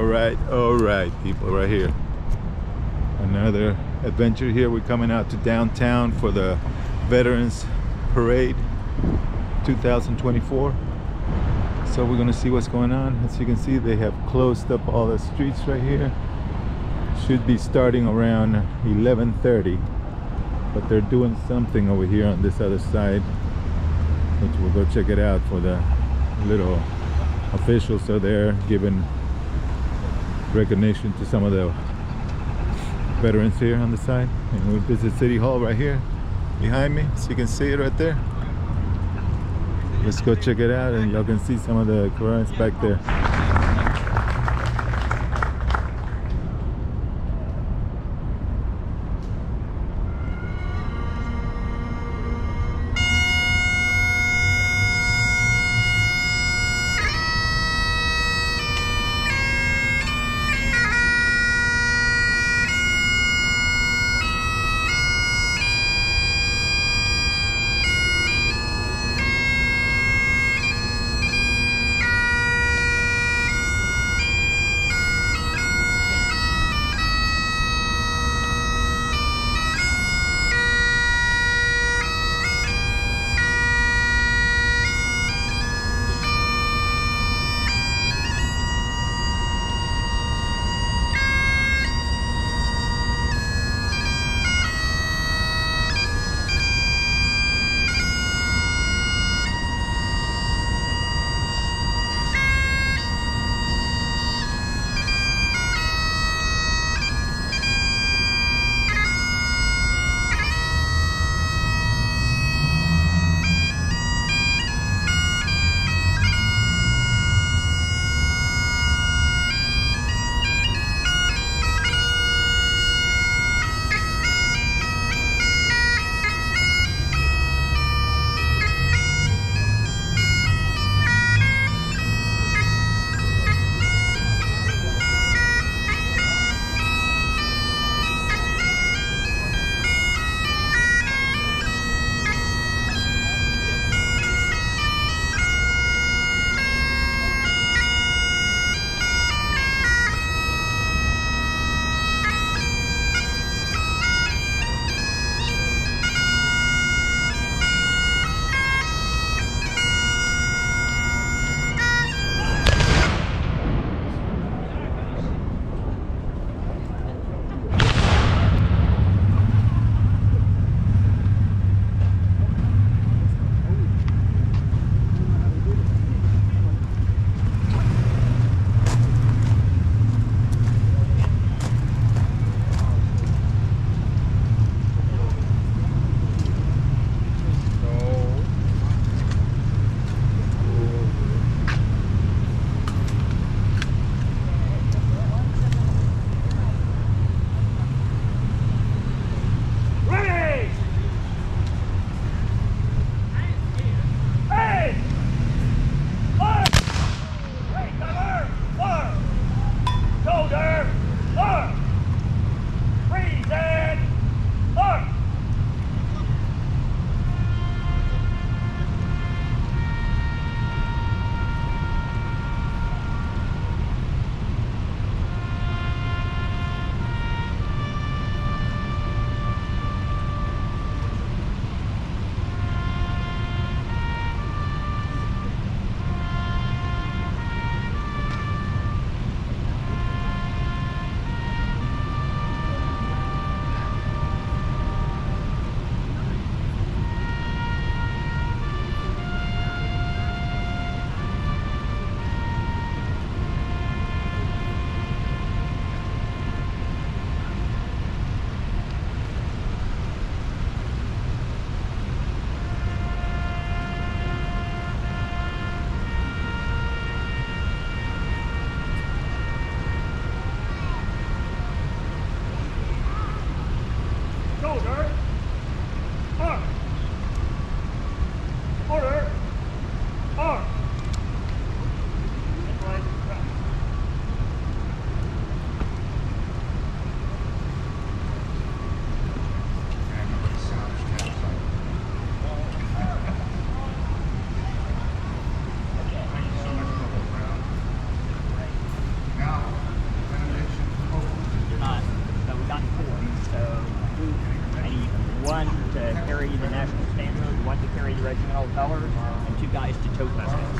all right, people, right here. Another adventure here. We're coming out to downtown for the Veterans Parade 2024. So we're gonna see what's going on. As you can see, they have closed up all the streets right here. Should be starting around 11:30, but they're doing something over here on this other side, which we'll go check it out. For the little officials are there giving recognition to some of the veterans here on the side. And we visit City Hall right here behind me, so you can see it right there. Let's go check it out, and y'all can see some of the Qurans back there. all colors, and 2 guys to tote muskets.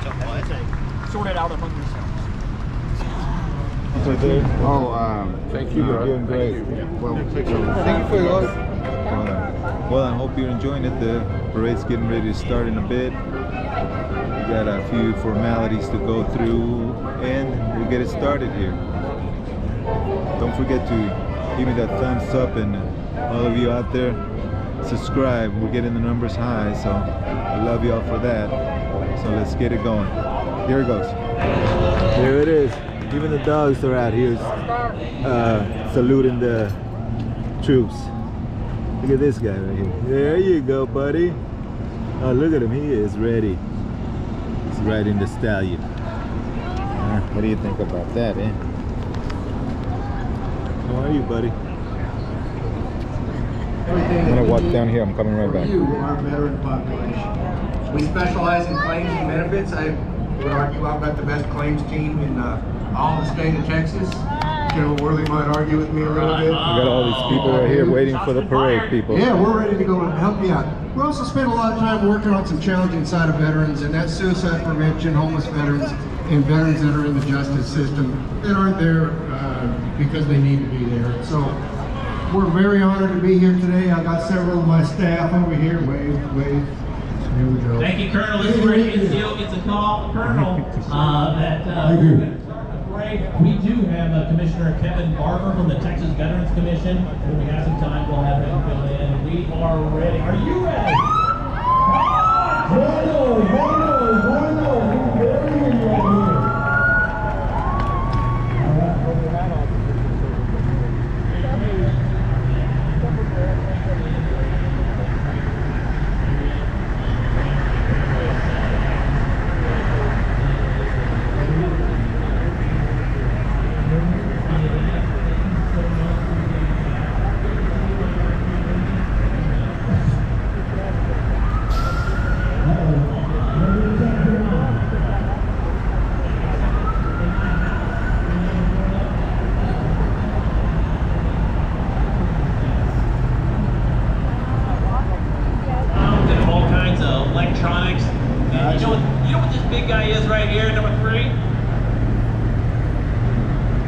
So as they sort it out among themselves. Thank you. You're doing great. Well, Thank you for your Well, I hope you're enjoying it. The parade's getting ready to start in a bit. We got a few formalities to go through, and we'll get it started here. Don't forget to give me that thumbs up, and all of you out there, subscribe. We're getting the numbers high, so I love y'all for that. So let's get it going. Here it goes. There it is. Even the dogs are out here saluting the troops. Look at this guy right here. There you go, buddy. Oh, look at him. He is ready. He's riding the stallion. What do you think about that, eh? How are you, buddy? I'm gonna walk down here. I'm coming right back. You, our veteran population. We specialize in claims and benefits. I would argue I've got the best claims team in all the state of Texas. General Worley might argue with me a little bit. We got all these people right here waiting for the parade, people. Yeah, we're ready to go and help you out. We also spend a lot of time working on some challenging side of veterans, and that's suicide prevention, homeless veterans, and veterans that are in the justice system that aren't there because they need to be there. So we're very honored to be here today. I got several of my staff over here. Wave. Here we go. Thank you, Colonel. This is where NCO gets a call, Colonel, we do have Commissioner Kevin Barber from the Texas Veterans Commission. When we have some time, we'll have him fill in. We are ready. Are you ready?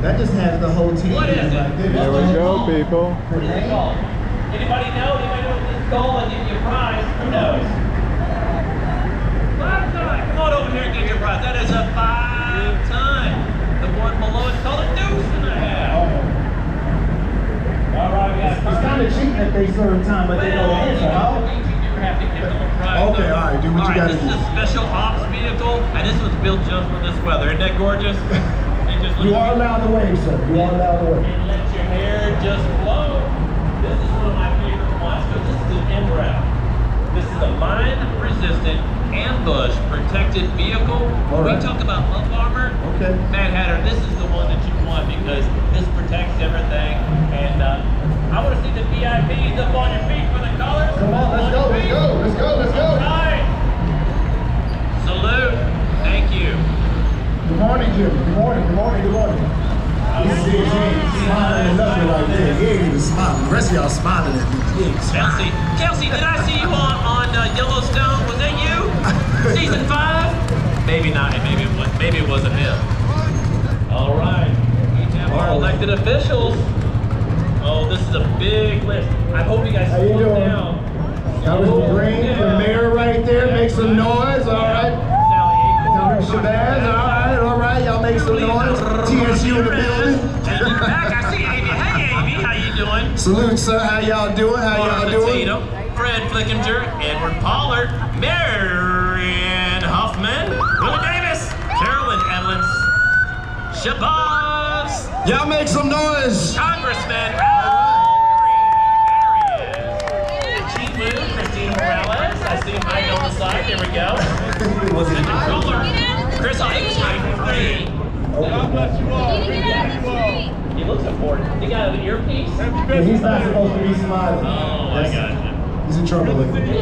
That just has the whole team. What is it? There we go, people. What is it called? Anybody know? Anybody know what this is called? I'll give you a prize. Who knows? 5 time. Come on over here and get your prize. That is a 5 time. The one below is called a deuce and a half. All right, we got It's kind of cheap that they serve time, but they know the answer, huh? Okay, all right, do what you gotta do. This is a special ops vehicle, and this was built just for this weather. Isn't that gorgeous? You are allowed to wave, sir. You are allowed to wave. And let your hair just flow. This is one of my favorite ones because this is an MRAP. This is a mine-resistant, ambush-protected vehicle. When we talk about lump armor, Mad Hatter, this is the one that you want because this protects everything. And I want to see the VIPs up on your feet for the colors. Come on, let's go, let's go, let's go, let's go. All right. Salute. Thank you. Good morning, Jim. Good morning, good morning, good morning. He ain't smiling nothing like that. He ain't even smiling. The rest of y'all smiling at me. Kelsey, did I see you on Yellowstone? Was that you? Season 5? Maybe not. Maybe it wasn't him. All right. We have our elected officials. Oh, this is a big list. I hope you guys slow down. Congressman Green, the mayor right there, make some noise, all right? Congressman Shabazz, all right, y'all make some noise. TSU in the building. Back, I see Amy. Hey, Amy, how you doing? Salute, sir, how y'all doing? How y'all doing? Fred Flickinger, Edward Pollard, Marion Huffman, Willie Davis, Carolyn Evans, Shabazz. Y'all make some noise. Congressman Chief Lou, Christina Morales. I see him hiding on the side. There we go. The controller, Chris Hicks, God bless you all. He looks important. He got an earpiece. Yeah, he's not supposed to be smiling. Oh, I got you. He's in trouble with it. There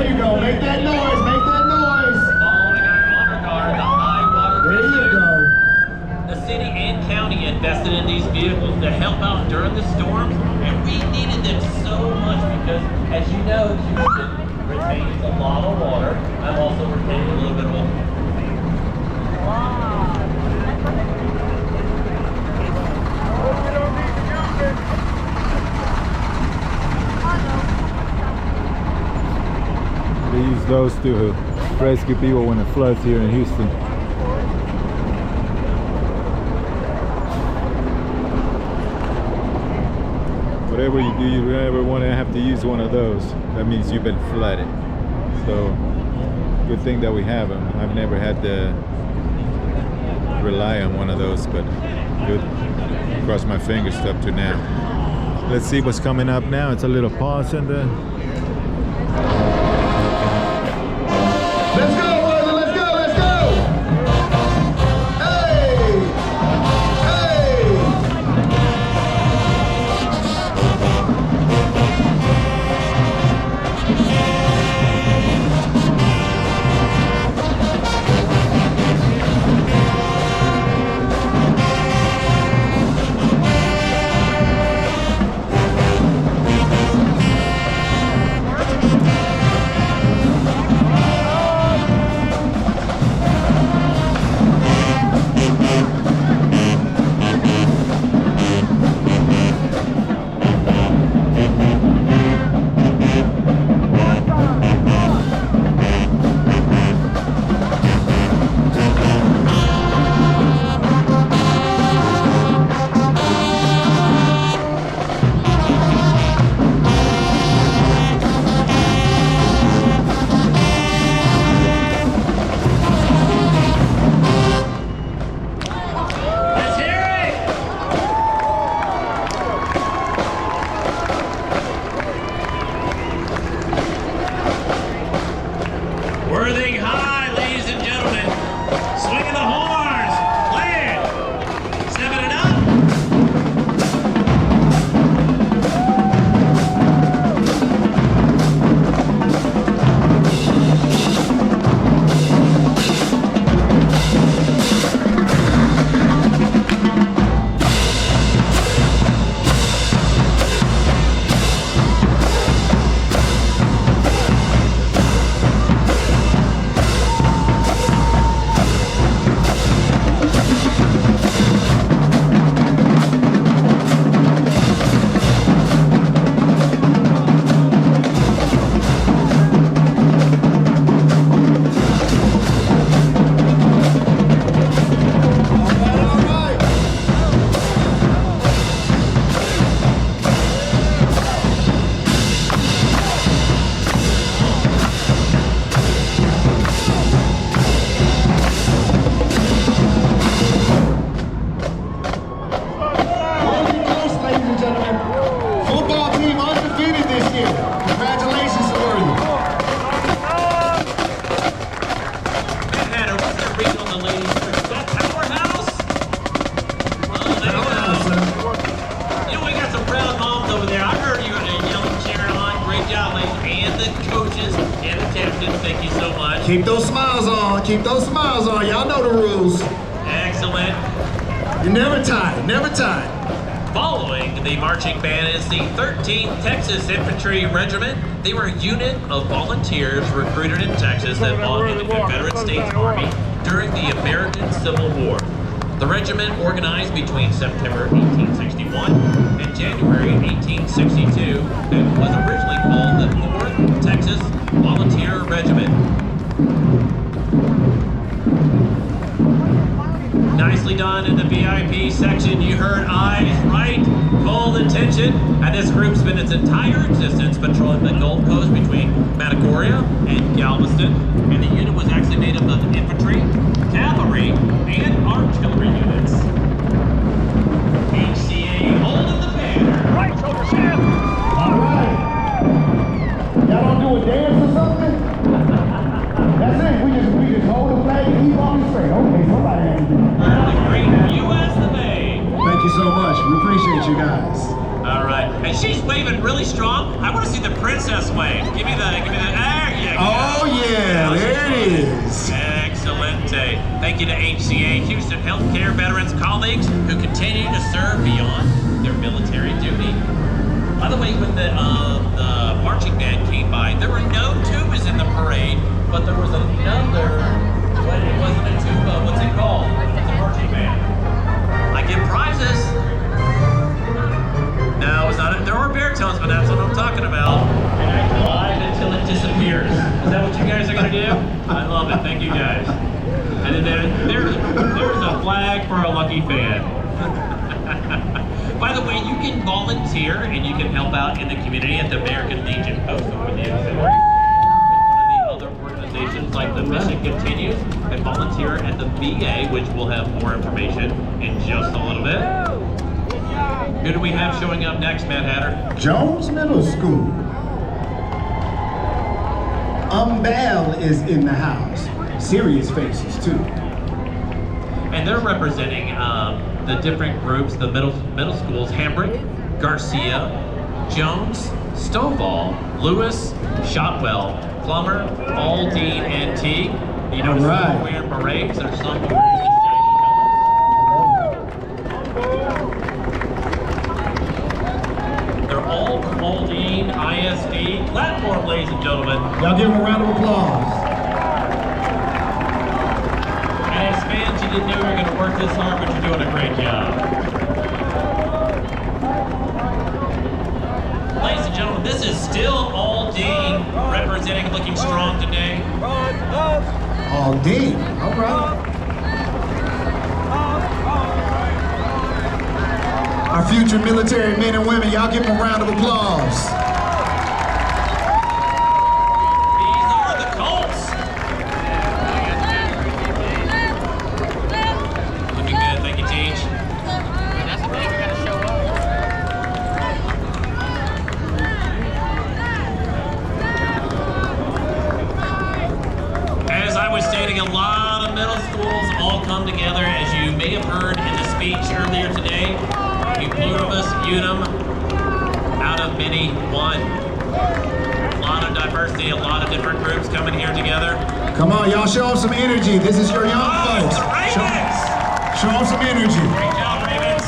you go. Make that noise. Make that noise. Following our honor guard, the high water. There you go. The city and county invested in these vehicles to help out during the storms, and we needed them so much because As you know, Houston retains a lot of water. I'm also retaining a little bit of water. They use those to rescue people when it floods here in Houston. Whatever you do, you ever want to have to use one of those, that means you've been flooded. So, good thing that we have them. I've never had to rely on one of those, but good. Cross my fingers up to now. Let's see what's coming up now. It's a little pause in the... Let's go, brother, let's go, let's go! Hey! Hey! Let's hear it! Worthing high, ladies and gentlemen. Swinging the horns. Play it. Stepping it up. Football team undefeated this year. Congratulations to Worthy. Manhattan, what's that reading on the ladies' trip? Is that Powerhouse? Oh, there you go. You know, we got some proud moms over there. I heard you yelling, cheering on. Great job, ladies. And the coaches and the captains. Thank you so much. Keep those smiles on. Keep those smiles on. Y'all know the rules. Excellent. You're never tired. Never tired. Following the marching band is the 13th Texas Infantry Regiment. They were a unit of volunteers recruited in Texas that fought in the Confederate States Army during the American Civil War. The regiment organized between September 1861 and January 1862 and was originally called the 4th Texas Volunteer Regiment. Nicely done in the VIP section. You heard eyes right, full attention. And this group spent its entire existence patrolling the Gulf Coast between Matagoria and Galveston. And the unit was actually made up of infantry, cavalry, and artillery units. HCA holding the banner. Right shoulder, Sam. All right. Y'all don't do a dance or something? That's it. We just hold the flag and keep on straight. Okay, somebody has to do it. The great U.S. of A. Thank you so much. We appreciate you guys. All right, and she's waving really strong. I want to see the princess wave. Give me the, there you go. Oh yeah, there it is. Excellent. Thank you to HCA, Houston Healthcare Veterans colleagues who continue to serve beyond their military duty. By the way, when the marching band came by, there were no tubas in the parade, but there was another, but it wasn't a tuba, what's it called? It's a marching band. I get prizes. No, it's not. There are baritones, but that's what I'm talking about. And I glide until it disappears. Is that what you guys are gonna do? I love it. Thank you guys. And then there's a flag for a lucky fan. By the way, you can volunteer and you can help out in the community at the American Legion Post or the Auxiliary, or one of the other organizations like the Mission Continues, and volunteer at the VA, which we'll have more information in just a little bit. Who do we have showing up next, Mad Hatter? Jones Middle School. Bell is in the house. Serious faces too. And they're representing the different groups, the middle schools: Hambrick, Garcia, Jones, Stovall, Lewis, Shotwell, Plummer, Aldine, and Teague. You know, some are wearing berets, there's some who are wearing the shiny colors. They're all from Aldine ISD platform, ladies and gentlemen. Y'all give them a round of applause. And as fans, you didn't know you were going to work this hard, but you're doing a great job. Ladies and gentlemen, this is still Aldine representing, looking strong today. Aldine, all right. Our future military men and women, y'all give them a round of applause. These are the Colts. Looking good, thank you, Teach. That's the thing, we gotta show up. As I was stating, a lot of middle schools all come together, as you may have heard in the speech earlier today. You pluribus unum, out of many, one. A lot of diversity, a lot of different groups coming here together. Come on, y'all show them some energy. This is your young Oh, folks. it's the Ravens! Show them some energy. Great job, Ravens.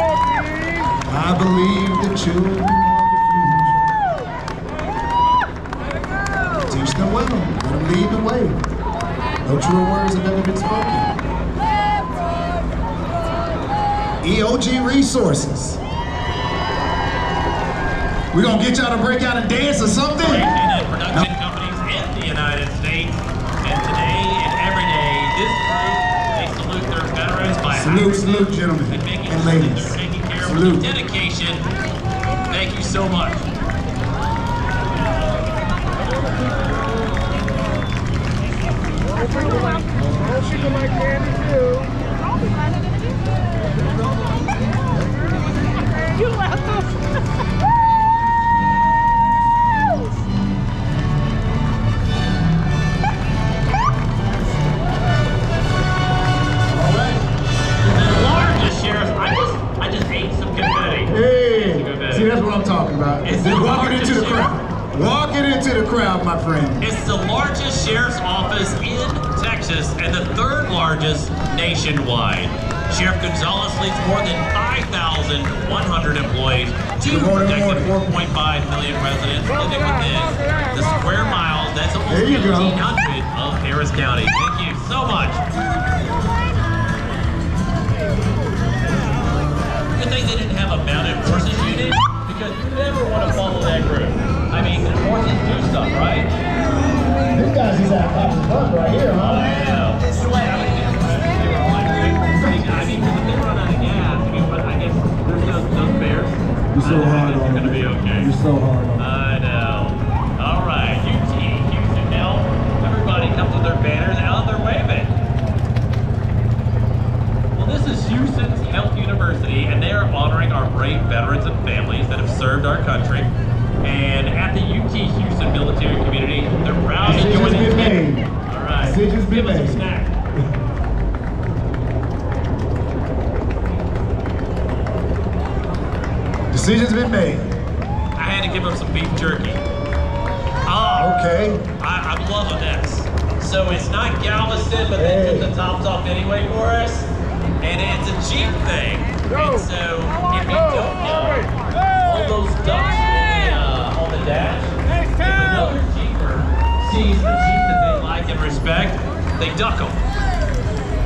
I believe the children of the future. Teach them well, let them lead the way. No truer words have ever been spoken. EOG Resources. We're gonna get y'all to break out and dance or something. Breaking and production companies in the United States. And today and every day, this group, they salute their veterans by Salute, gentlemen and making and sure that ladies. they're taking care of Salute. with dedication. Thank you so much. You left us. The largest sheriff's, I just ate some confetti. Hey, see, that's what I'm talking about. It's Just the walking into the largest crowd. Walking into the crowd, my friend. It's the largest sheriff's office in Texas and the third largest nationwide. Sheriff Gonzalez leads more than 5,100 employees, two protected 4.5 million residents living within the square miles. That's almost There you go. 1,800 of Harris County. Thank you so much. Good thing they didn't have a mounted forces unit, because you never want to follow that group. I mean, horses do stuff, right? These guys just have having fun right here, huh? I mean, because if they run out of gas, I mean, but I guess there's those bears. You're so hard on It's them. gonna be okay. You're so hard on them. I know. All right, UT, Houston now. Everybody comes with their banners out, they're waving. Well, this is Houston's Health University, and they are honoring our brave veterans and families that have served our country. And at the UT Houston Military Community, they're proud to Decisions join been in. made. All right, Decisions been give us some made. snack. Decisions been made. I had to give them some beef jerky. Oh, Okay. I'm loving this. So it's not Galveston, but they took the tops off anyway for us. And it's a Jeep thing. And so, if you don't know, all those ducks on the dash, if another Jeeper sees the Jeep that they like and respect, they duck them.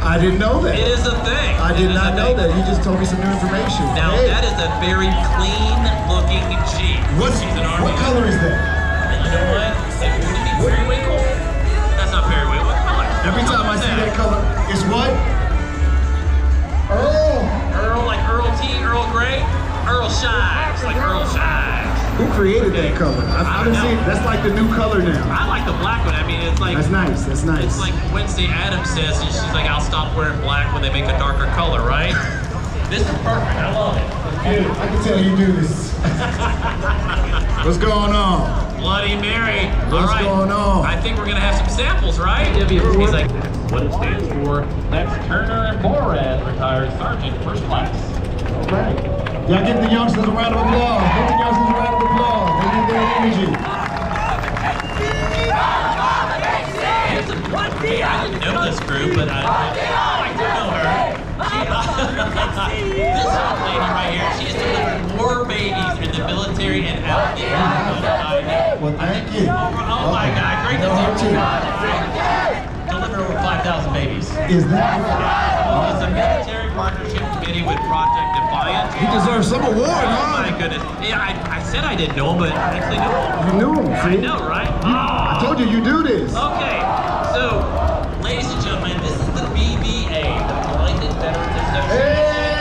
I didn't know that. It is a thing. I did not know that. You just told me some new information. Now, Hey, that is a very clean-looking Jeep. She's an Army. what color is that? You know what? Like, would it be periwinkle? That's not periwinkle. What color? Every time I see that color, it's what? Earl, like Earl T, Earl Grey, Earl Shives, like Earl Shives. Who created that color? I've been seeing, that's like the new color now. I like the black one. I mean, it's like That's nice, that's nice. it's like Wednesday Addams says, and she's like, I'll stop wearing black when they make a darker color, right? This is perfect. I love it. Dude, I can tell you do this. What's going on? Bloody Mary. All What's right. going on? I think we're gonna have some samples, right? He's like, that's what it stands for. That's Turner and Boraz, retired sergeant, first class. All right. Y'all give the youngsters a round of applause. Give the youngsters a round of applause. They need their energy. I didn't know this group, but I do know her. This young lady right here, she's delivered more babies in the military and out the air. Well, thank you. Oh my God, great to see you. Delivered over 5,000 babies. Is that? It's a military partnership committee with Project Defiant. He deserves some award, Oh huh? my goodness. Yeah, I said I didn't know him, but I actually knew him. You knew him, I see? know, right? I told you, you do this. Okay, so, ladies and gentlemen, this is the BVA, the Blanket Veterans Association.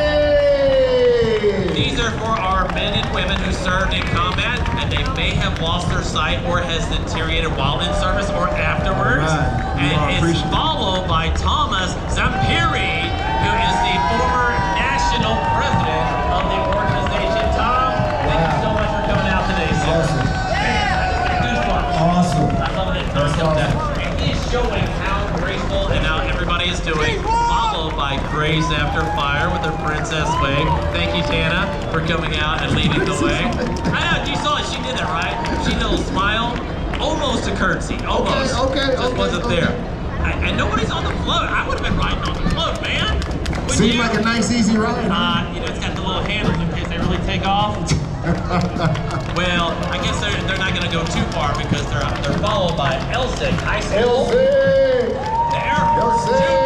Hey! These are for our men and women who served in combat, and they may have lost their sight or has deteriorated while in service or afterwards. Right. And it's Appreciate it. followed by Thomas Zampiri, who is the former national president of the organization. Tom, thank you so much for coming out today, sir. Awesome. Goosebumps. Awesome. I love it. That's awesome. And he's showing how graceful and how everybody is doing, followed by Grace After Fire with her princess wave. Thank you, Tana, for coming out and leading the way. I know, you saw it. She did it, right? She did a little smile, almost a curtsy, almost. Just wasn't there. And nobody's on the float. I would have been riding on the float, man. Wouldn't Seemed you? like a nice, easy ride, huh? You know, it's got the little handles in case they really take off. Well, I guess they're not going to go too far because they're followed by Elsig High School. Elsie! There. Elsie!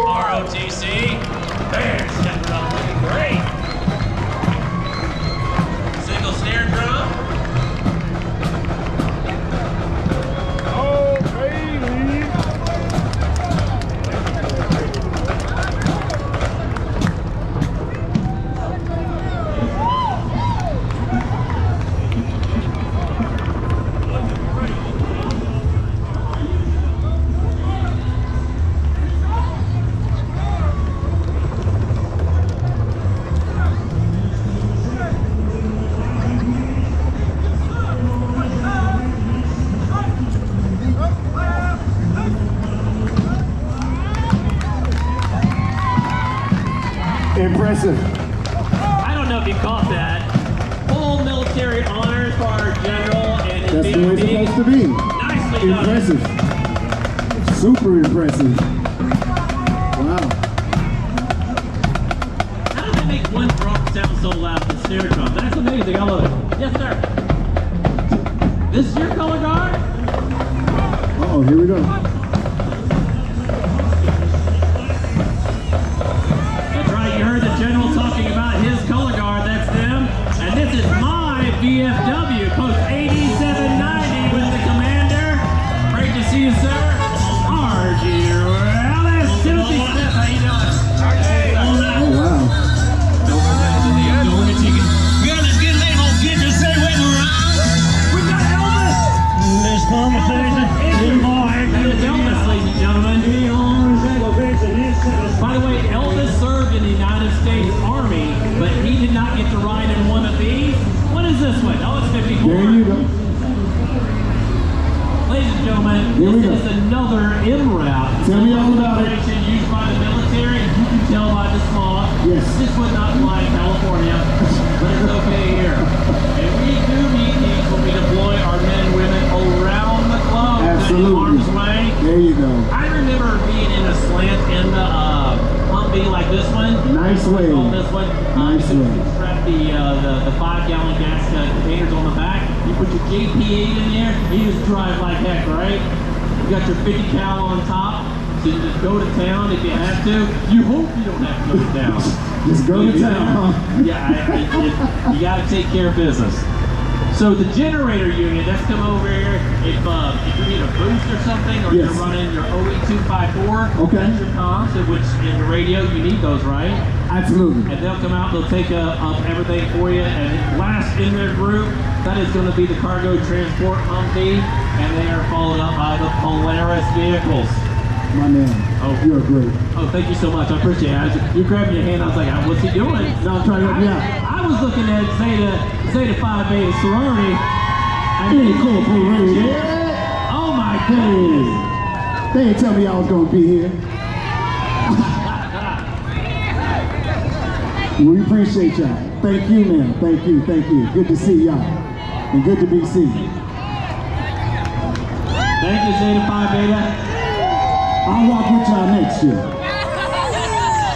ROTC. There, stepping up looking great. Single snare drum. Oh, baby. Impressive. I don't know if you caught that. Full military honors for our general and his That's the way it's VP. supposed to be. Nicely done. Impressive. Super impressive. Wow. How do they make one drum sound so loud, the snare drum? That's amazing. I love it. Yes, sir. This is your color guard? Uh-oh, here we go. That's right. You heard the general talking about his color guard. That's them. And this is my VFW, post 8790 with the commander. Great to see you, sir. RG Ellis. Timothy Smith, how you doing? Oh, wow. By the way, Elvis served in the United States Army, but he did not get to ride in one of these. What is this one? Oh, it's way. On this one, Nice you way. can strap the 5-gallon gas containers on the back. You put your JP8 in there, and you just drive like heck, right? You got your 50 cal on top, so you just go to town if you have to. You hope you don't have to go to town. Just go to town, huh? Yeah, you got to take care of business. So the generator unit, that's come over here. If you need a boost or something, or Yes. you're running your OE254, Okay. that's your comms, which in the radio you need those, right? Absolutely. And they'll come out, they'll take up everything for you. And last in their group, that is going to be the cargo transport Humvee, and they are followed up by the Polaris vehicles. My man. Oh. You are great. Oh, thank you so much. I appreciate it. You grabbed your hand, I was like, what's he doing? No, I'm trying to help you out. I was looking at Zeta Phi Beta sorority. Hey, cool, yeah. Oh my Hey, goodness. they didn't tell me I was gonna be here. We appreciate y'all. Thank you, man. Thank you, thank you. Good to see y'all. And good to be seen. Thank you, Zeta Phi Beta. I'll walk with y'all next year.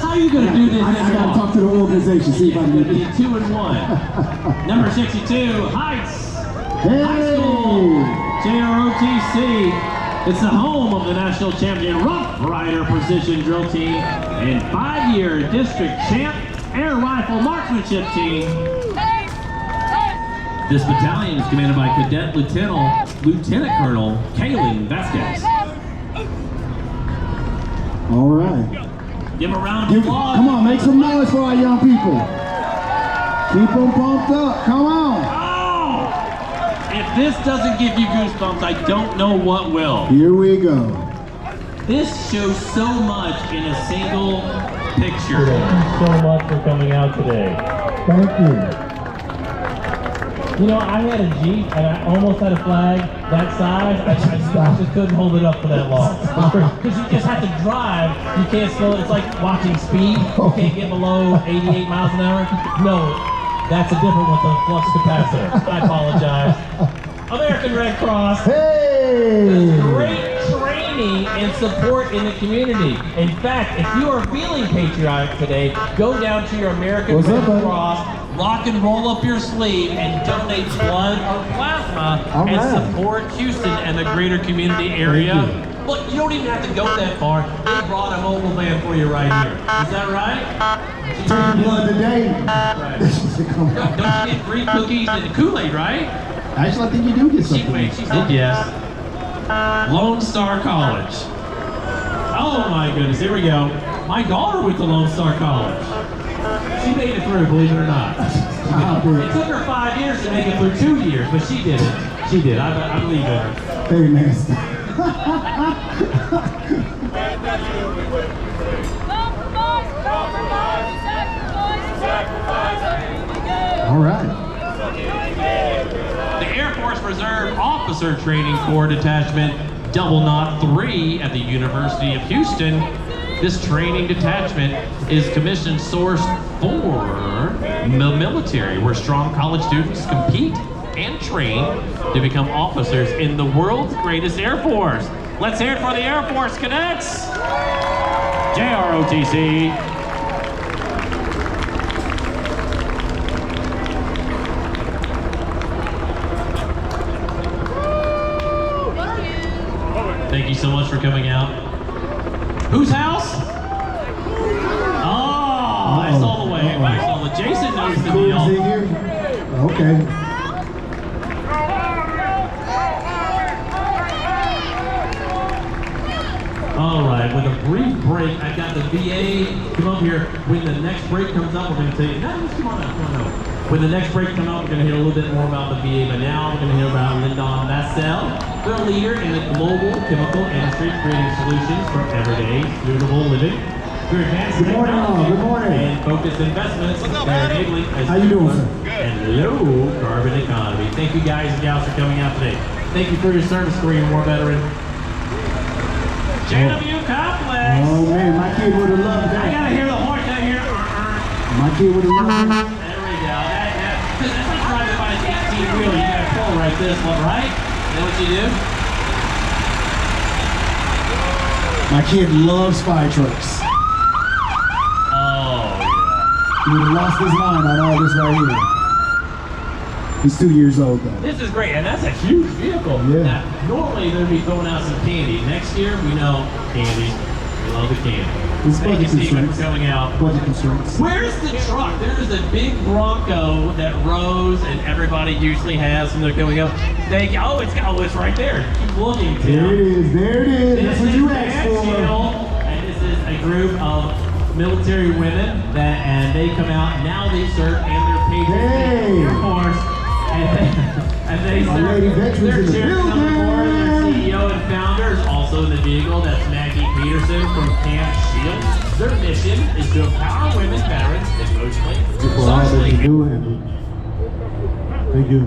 How are you going to do this? I gotta talk to the organization, see if I can You're get gonna be 2-1. Number 62, Heights. High School, JROTC. It's the home of the national champion Rough Rider Precision Drill Team and 5-year district champ Air Rifle Marksmanship Team. This battalion is commanded by Cadet Lieutenant Colonel Kaylin Vasquez. All right. Give a round of applause. Come on, make some noise for our young people. Keep them pumped up. Come on. Oh! If this doesn't give you goosebumps, I don't know what will. Here we go. This shows so much in a single picture. Thank you so much for coming out today. Thank you. You know, I had a Jeep and I almost had a flag that size. I just couldn't hold it up for that long. Because you just have to drive. You can't slow. It's like watching speed. You can't get below 88 miles an hour. No, that's a different one, the flux capacitor. I apologize. American Red Cross. Hey! Great training and support in the community. In fact, if you are feeling patriotic today, go down to your American What's Red up, buddy? Cross, rock and roll up your sleeve, and donate blood or plasma All and right. support Houston and the greater community area. But you don't even have to go that far. They brought a mobile van for you right here. Is that right? Taking blood today. Right. Don't you get free cookies and Kool-Aid, right? Actually, I think you do get She something. said yes. Lone Star College. Oh my goodness, here we go. My daughter went to Lone Star College. She made it through, believe it or not. It took her 5 years to make it through 2 years, but she did it. She did. I believe in her. Hey, man. All right. The Air Force Reserve Officer Training Corps Detachment Double Knot 3 at the University of Houston. This training detachment is commission sourced for the military, where strong college students compete and train to become officers in the world's greatest Air Force. Let's hear it for the Air Force cadets. JROTC. Thank you so much for coming out. Whose house? Oh, that's all the way. That's all the Jason knows the Cool is in deal. here? Okay. All right, with a brief break, I got the VA come up here. When the next break comes up, we're going to tell you, no, just come on out, come on out. When the next break comes up, we're going to hear a little bit more about the VA, but now we're going to hear about Lyndon Bassell. They're a leader in the global chemical industry, creating solutions for everyday, suitable living. Through advanced Good morning, all. Good morning. and focused investments, they're enabling a How you doing, sir? and low carbon economy. Thank you guys and gals for coming out today. Thank you for your service, Korean War veteran. JW Complex. Oh, man, my kid would have loved I that. gotta hear the horse out here. My kid would have loved that. There we go. That's like driving by an 18-wheeler. You gotta pull right this one, right? You know what you do? My kid loves fire trucks. Oh, yeah. He would have lost his mind on all this right here. He's 2 years old though. This is great, and that's a huge vehicle. Yeah. Now, normally they'll be throwing out some candy. Next year, we know candy. We love the candy. It's Thank you, budget Stephen, constraints. for coming out. Budget constraints. Where's the truck? There's a big Bronco that Rose and everybody usually has when they're going up. Thank you. Oh, it's right there. Keep looking, Tim. There it is. There it is. This That's what is you the asked Dance for. Shield, and this is a group of military women and they come out. Now they serve and they're paid to Hey. the Air Force, and they Our serve. lady veterans They're in the cheering on the building. board. Their CEO and founder is also in the vehicle. That's Maggie Peterson from Camp Shield. Their mission is to empower women veterans emotionally, For all that socially, you do, and thank you.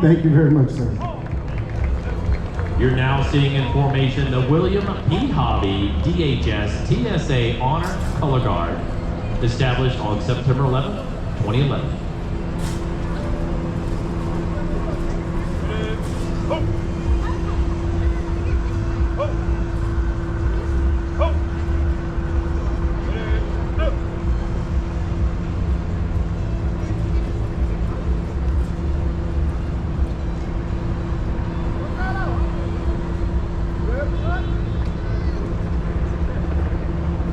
Thank you very much, sir. You're now seeing in formation the William P. Hobby DHS TSA Honor Color Guard, established on September 11, 2011.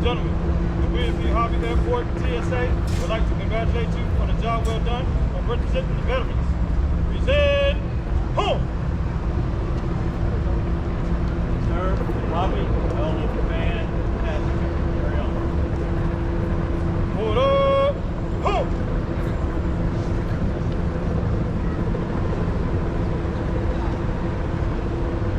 Gentlemen, the William P. Hobby Airport TSA would like to congratulate you on a job well done on representing the veterans. Present home! Sir, Robbie, Elder, Command, Passenger, carry on. Hold up! Home!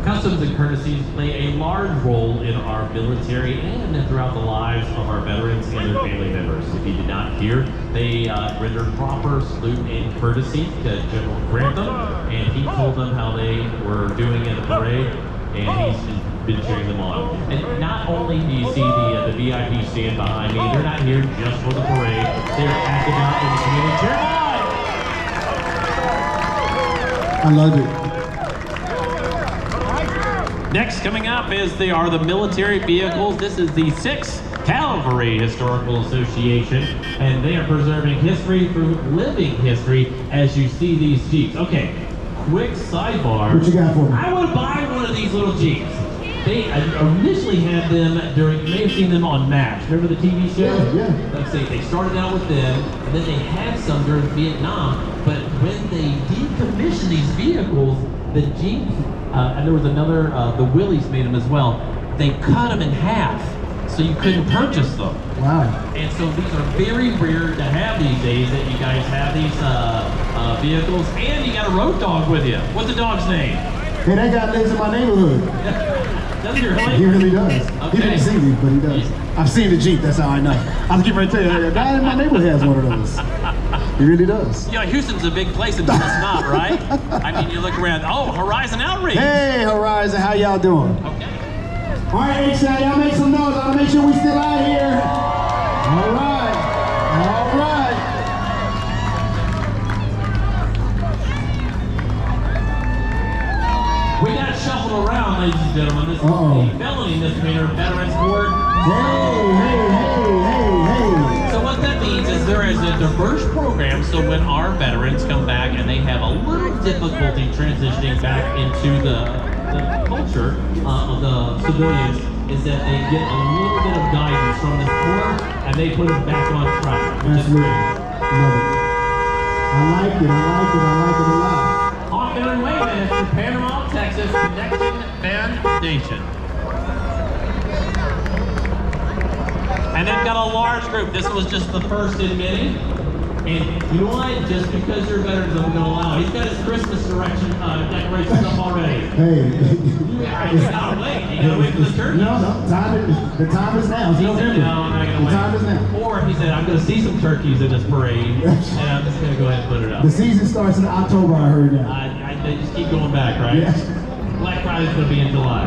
Customs and courtesies play a large role in our military and throughout the lives of our veterans and their family members. If you did not hear, they rendered proper salute and courtesy to General Grantham, and he told them how they were doing in the parade, and he's been cheering them on. And not only do you see the VIP stand behind me, they're not here just for the parade, they're active out in the community. Cheer on! I love it. Next coming up are the military vehicles. This is the 6th Cavalry Historical Association, and they are preserving history through living history as you see these Jeeps. Okay, quick sidebar. What you got for me? I would buy one of these little Jeeps. They initially had them you may have seen them on MASH. Remember the TV show? Yeah. Like I say, they started out with them, and then they had some during Vietnam, but when they decommissioned these vehicles, the Jeeps, and there was another, the Willys made them as well, they cut them in half, so you couldn't purchase them. Wow. And so these are very rare to have these days, that you guys have these vehicles, and you got a road dog with you. What's the dog's name? Hey, that guy lives in my neighborhood. Does he really? He really does. He Okay. didn't see me, but he does. I've seen the Jeep, that's how I know. I was getting ready to tell you, a guy in my neighborhood has one of those. He really does. You know, Houston's a big place until it's not, right? I mean, you look around, oh, Horizon Outreach. Hey, Horizon, how y'all doing? Okay. All right, H-Town, y'all make some noise. I'll make sure we still out here. All right. All right. We got shuffled around, ladies and gentlemen. This is a felony misdemeanor Veterans Court. Hey. So what that means is there is a diverse program, so when our veterans come back and they have a little difficulty transitioning back into the culture of the civilians, is that they get a little bit of guidance from this court and they put them back on track, which is Absolutely. great. Love it. I like it a lot. On Veteran Wayman, it's the Panama, Texas Connection Foundation. And they've got a large group. This was just the first in many. And you know what? Just because you're veterans, I'm going to allow. He's got his Christmas decorations up already. Hey. You gotta wait. You gotta wait for the turkey. No, the time is now. It's He said, November. no, I'm not gonna The wait. time is now. Or he said, I'm gonna see some turkeys in this parade, and I'm just gonna go ahead and put it up. The season starts in October, I heard that. They just keep going back, right? Yeah. Black Friday's gonna be in July.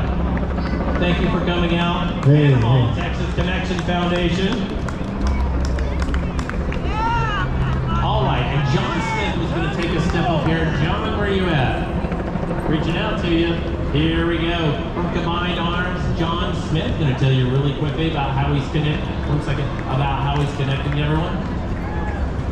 Thank you for coming out. Hey, Panama, hey. Texas Connection Foundation. All right, and John Smith was gonna take a step up here. John, where are you at? Reaching out to you. Here we go. From Combined Arms, John Smith going to tell you really quickly about how he's connecting. About how he's connecting to everyone.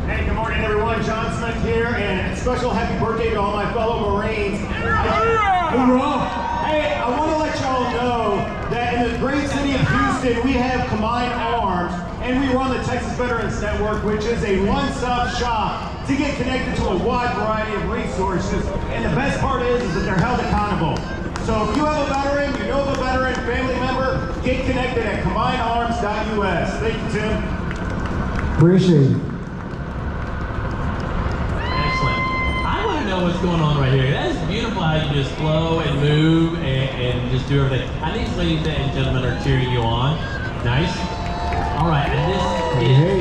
Hey, good morning, everyone. John Smith here, and special happy birthday to all my fellow Marines. Hoorah! Hey, I want to let y'all know that in the great city of Houston, we have Combined Arms, and we run the Texas Veterans Network, which is a one-stop shop to get connected to a wide variety of resources. And the best part is that they're held accountable. So if you have a veteran, you know of a veteran, family member, get connected at combinarms.us. Thank you, Tim. Appreciate it. Excellent. I want to know what's going on right here. That is beautiful how you just flow and move and just do everything. I think these ladies and gentlemen are cheering you on. Nice. All right, and this is... Hey.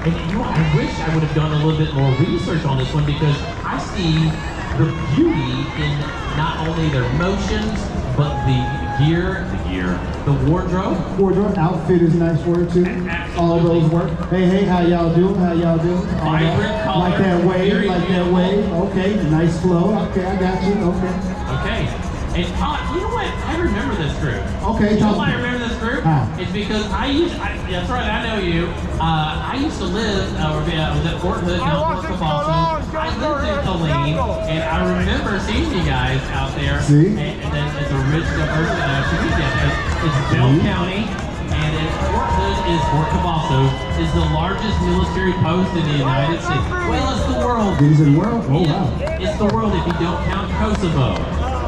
And you know, I wish I would have done a little bit more research on this one because I see the beauty in not only their motions, but the the wardrobe. Wardrobe, outfit is a nice word too. Absolutely. All those work. Hey, how y'all doing? All Vibrant that. color. Like that wave, Very beautiful. Okay, nice flow. Okay, I got you. Okay. And you know what? I remember this group. Okay, You know talk why to I me. remember this group? How? It's because that's right, I know you. I used to live, I was at Fort Hood, now Fort Cabasso. I lived in Killeen, and I remember seeing you guys out there. See? And then it's a rich, diverse community. It's Bell County, and Fort Hood is Fort Cabasso, is the largest military post in the United States. Well, it's the world. These in the world? Oh, wow. It's the world if you don't count Kosovo.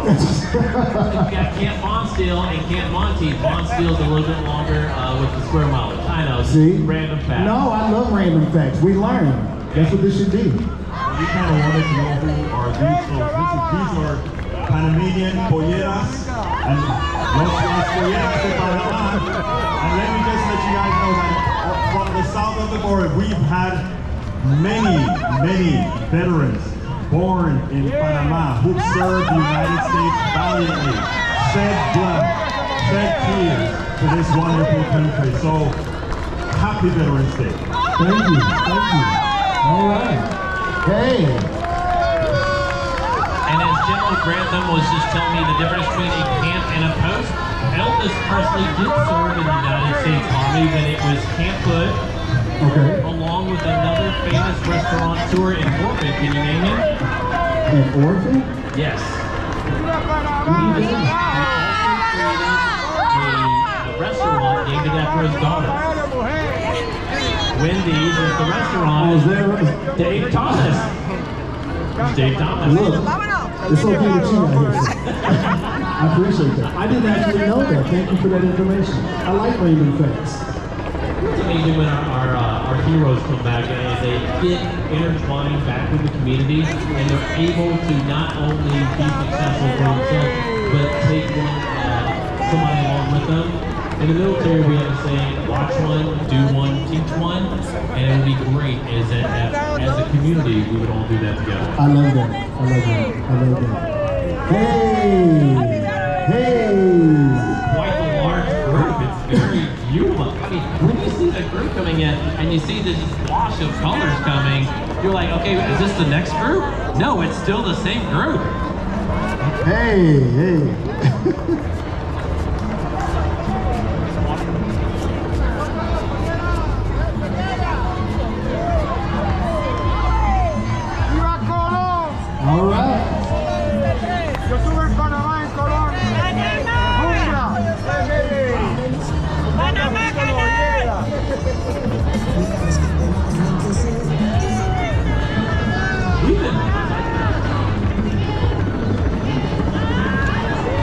You got Camp Bondsteel and Camp Monteith. Bondsteel's a little bit longer with the square mileage. I know, See? random fact. No, I love random facts. We learn. That's what this should be. You kind of wanted to know who are these folks. These are Panamanian polleras and las polleras de Panama. And let me just let you guys know that from the south of the border, we've had many veterans born in Panama who served the United States valiantly, shed blood, shed tears to this wonderful country. So, happy Veterans Day. Thank you. All right. Hey. And as General Grantham was just telling me the difference between a camp and a post, Elvis Presley did serve in the United States Army when it was Camp Hood, Okay. along with another famous restaurateur in Orphan. Can you name him? An orphan? Yes. He also created a restaurant named after his daughter. Wendy's is the restaurant. Oh, is that right? Dave Thomas. Dave Thomas. Look, it's okay that you got here. I appreciate that. I didn't actually know that. Thank you for that information. I like random facts. It's amazing when our heroes come back and they get intertwined back with the community and they're able to not only be successful for themselves, but take somebody along with them. In the military, we have a saying, watch one, do one, teach one, and it would be great as a community, we would all do that together. I love that. Hey. Quite a large group. It's very beautiful. I mean, when you see the group coming in and you see this wash of colors coming, you're like, okay, is this the next group? No, it's still the same group. Hey. All right. Yo estuve en Panamá, en Colón.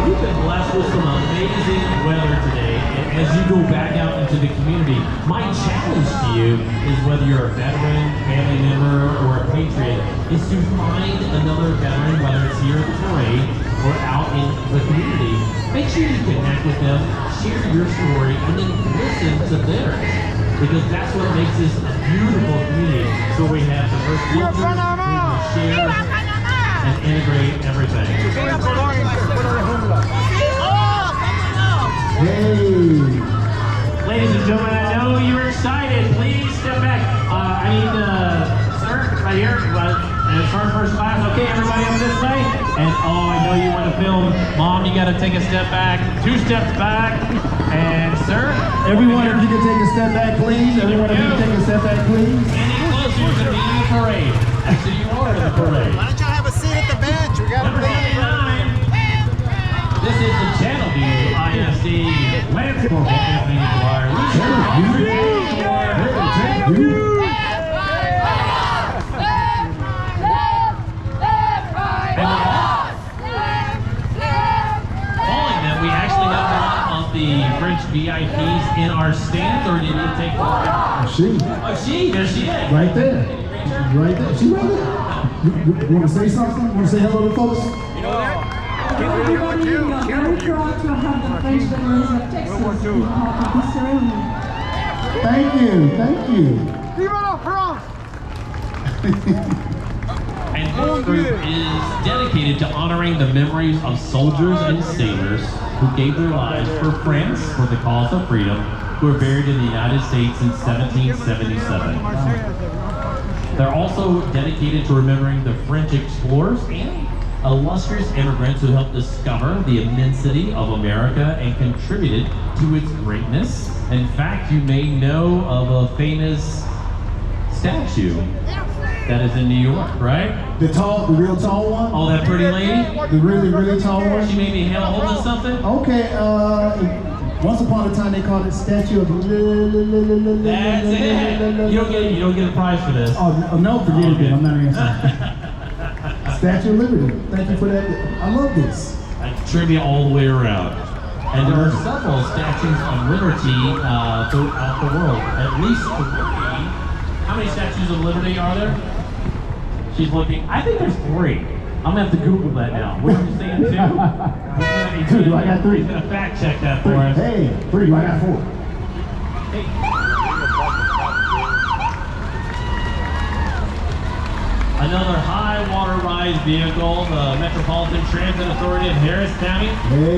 We've been blessed with some amazing weather today, and as you go back out into the community, my challenge to you is whether you're a veteran, family member, or a patriot, is to find another veteran, whether it's here at the parade or out in the community. Make sure you connect with them, share your story, and then listen to theirs. Because that's what makes this a beautiful community. So we have diverse cultures, we can share and integrate everything. Hey. Ladies and gentlemen, I know you're excited. Please step back. I need sir, right here. As far as first class. Okay, everybody up this way. And oh, I know you want to film. Mom, you got to take a step back, 2 steps back. And sir, Everyone, if you can take a step back, please. Everyone, if you can take a step back, please. any closer, you're going to be in the parade. Actually, you are in the parade. Why don't y'all have a seat at the bench? We got Number 79. This is the Channel View ISD Lance Corporal Anthony Dwyer. Following them, we actually have one of the French VIPs in our stands, or did he take one? She. Oh, there she is. Right there. Right there. She right there. You want to say something? Want to say hello to folks? Everybody, we are very proud to have the French veterans of Texas be part of this ceremony. Thank you. Thank you. Viva la France! And this group is dedicated to honoring the memories of soldiers and sailors who gave their lives for France for the cause of freedom, who were buried in the United States in 1777. They're also dedicated to remembering the French explorers and illustrious immigrants who helped discover the immensity of America and contributed to its greatness. In fact, you may know of a famous statue that is in New York, right? The real tall one? Oh, that pretty lady? The really tall one? She made me hell holding something? Okay, once upon a time they called it Statue of That's it. You don't get a prize for this. Oh, no, forget it then. I'm not answering. Statue of Liberty. Thank you for that. I love this. Trivia all the way around. And there are several statues of liberty throughout the world. At least 3. How many statues of liberty are there? She's looking. I think there's 3. I'm gonna have to Google that now. What are you saying, 2? 2. I got 3. He's gonna fact check that for us. Hey, 3. I got 4. Another high water rise vehicle, the Metropolitan Transit Authority of Harris County,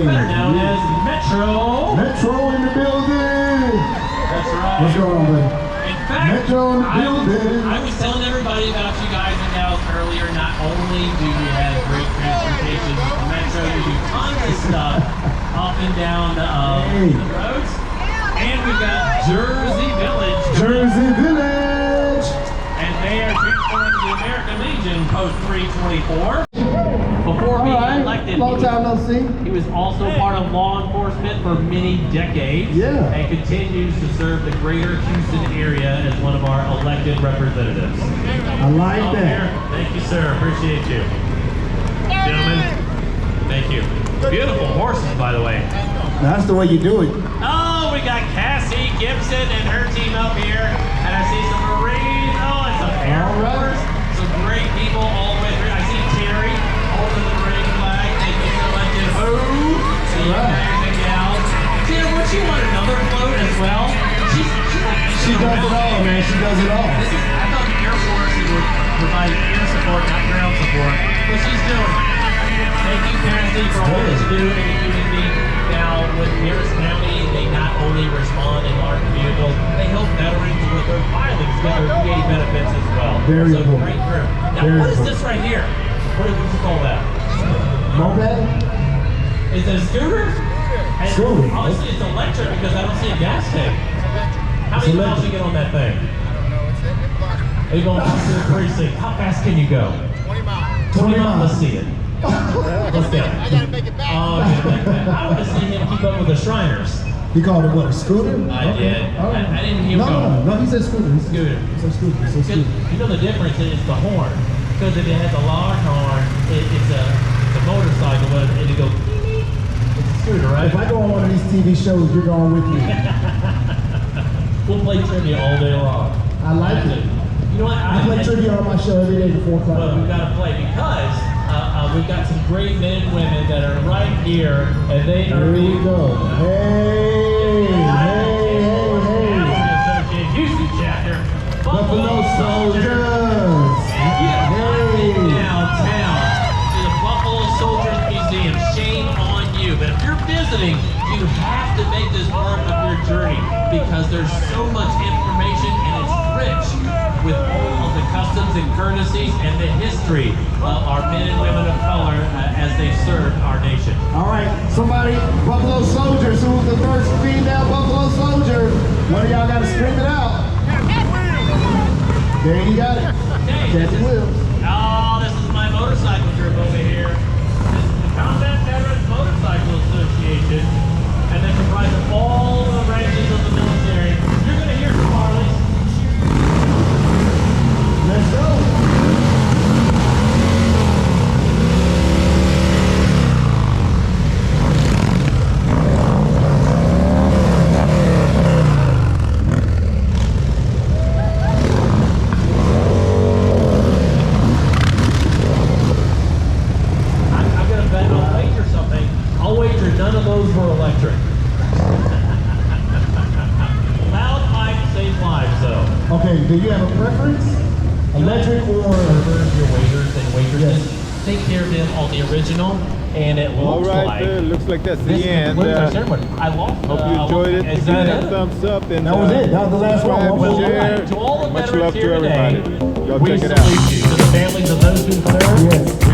better known as Metro. Metro in the building. That's right. What's going on, buddy? In fact, Metro in the building. I was telling everybody about you guys and gals earlier. Not only do you have great transportation with Metro, you do tons of stuff up and down the roads. And we've got Jersey Village. Jersey Village. And they are transforming the American Legion post 324. Before being elected, long time no see. He was also part of law enforcement for many decades. Yeah. And continues to serve the greater Houston area as one of our elected representatives. I like that. Thank you, sir. Appreciate you. Gentlemen, thank you. Beautiful horses, by the way. That's the way you do it. Oh, we got Cassie Gibson and her team up here. And I see some Marines. Oh, and some Air Force. Some great people all the way through. I see Terry holding the Marine flag. Thank you so much. And who? See you guys and gals. Tim, would you want another float as well? She does it all, man. She does it all. I thought the Air Force would provide air support, not ground support. But she's doing it. Thank you, Cassie, for all that you do in the community. Now, with Harris County, they not only respond in large vehicles, they help veterans with their filings, get their VA benefits as well. Very so important. great group. Now, Very what is important. this right here? What do you call that? Moped? Is it a scooter? And Scooter. obviously, it's electric because I don't see a gas tank. How many miles you get on that thing? Are you going to the precinct? How fast can you go? 20 miles. 20 miles. Let's see it. Let's go. I gotta make it back. Oh, I want to see him keep up with the Shriners. He called it what, a scooter? I did. All right. I didn't hear him go. No, he said scooter. Scooter. He said scooter. He said Because scooter. you know the difference is the horn. Because if it has a large horn, it's a motorcycle, but it'll go beep, beep. It's a scooter, right? If I go on one of these TV shows, you're going with me. We'll play trivia all day long. I like it. You know what? I play trivia on my show every day before class. Well, we've got to play because we've got some great men and women that are right here, and they are Here we being go. Hey, Associated Houston chapter, Buffalo Soldiers. Hey. Downtown to the Buffalo Soldiers Museum. Shame on you, but if you're visiting, you have to make this part of your journey because there's so much information and it's rich with all of the custom customs and courtesies and the history of our men and women of color as they served our nation. All right, somebody, Buffalo Soldiers, who was the first female Buffalo Soldier? One of y'all got to scream it out. There you got it. Captain Wills. Oh, this is my motorcycle group over here. This is the Combat Veterans Motorcycle Association, and they comprise of all the branches of the military. You're going to hear some Harleys. Let's go. I'm going to bet, I'll wager something. I'll wager none of those were electric. Loud mic saves lives, though. Okay, do you have a preference? Electric or? Your waiters and waitresses, take care of them on the original, and it All looks right, like there. Looks like that's this the end. concludes our ceremony. I lost. Hope you enjoyed it. Is Give that it a it? thumbs up and That was it. That was the last one. subscribe, Well, share. To all the Much veterans love to here everybody. today, Y'all we check it out. salute you. To the families of those who served, Yes.